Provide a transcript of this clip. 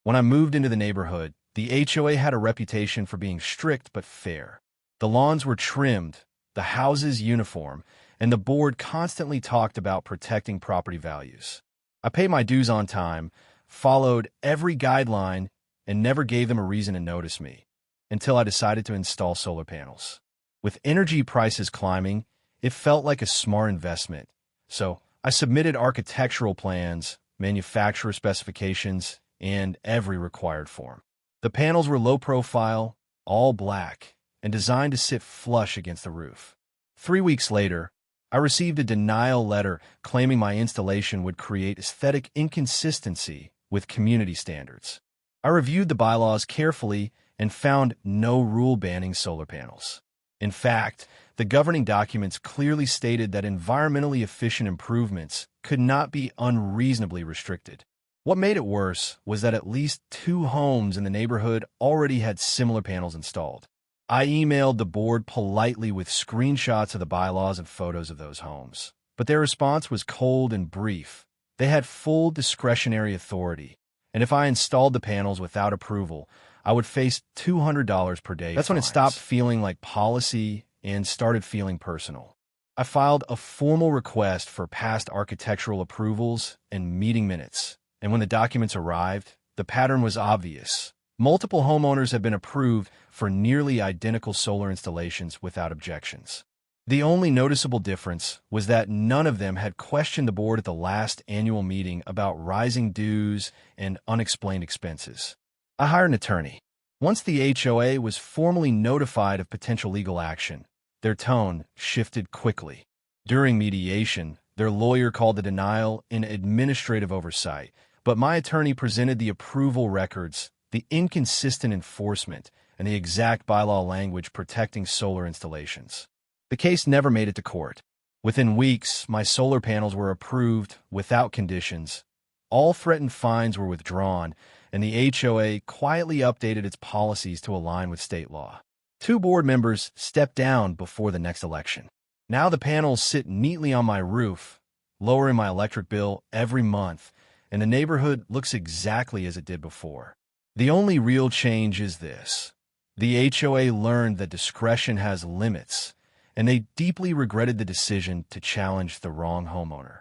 When I moved into the neighborhood, the HOA had a reputation for being strict but fair. The lawns were trimmed, the houses uniform, and the board constantly talked about protecting property values. I paid my dues on time, followed every guideline, and never gave them a reason to notice me, until I decided to install solar panels. With energy prices climbing, it felt like a smart investment. So I submitted architectural plans, manufacturer specifications, and every required form. The panels were low profile, all black, and designed to sit flush against the roof. 3 weeks later, I received a denial letter claiming my installation would create aesthetic inconsistency with community standards. I reviewed the bylaws carefully and found no rule banning solar panels. In fact, the governing documents clearly stated that environmentally efficient improvements could not be unreasonably restricted. What made it worse was that at least 2 homes in the neighborhood already had similar panels installed. I emailed the board politely with screenshots of the bylaws and photos of those homes, but their response was cold and brief. They had full discretionary authority, and if I installed the panels without approval, I would face $200 per day. That's when it stopped feeling like policy and started feeling personal. I filed a formal request for past architectural approvals and meeting minutes, and when the documents arrived, the pattern was obvious. Multiple homeowners have been approved for nearly identical solar installations without objections. The only noticeable difference was that none of them had questioned the board at the last annual meeting about rising dues and unexplained expenses. I hired an attorney. Once the HOA was formally notified of potential legal action, their tone shifted quickly. During mediation, their lawyer called the denial an administrative oversight, but my attorney presented the approval records, the inconsistent enforcement, and the exact bylaw language protecting solar installations. The case never made it to court. Within weeks, my solar panels were approved without conditions. All threatened fines were withdrawn, and the HOA quietly updated its policies to align with state law. 2 board members stepped down before the next election. Now the panels sit neatly on my roof, lowering my electric bill every month, and the neighborhood looks exactly as it did before. The only real change is this. The HOA learned that discretion has limits, and they deeply regretted the decision to challenge the wrong homeowner.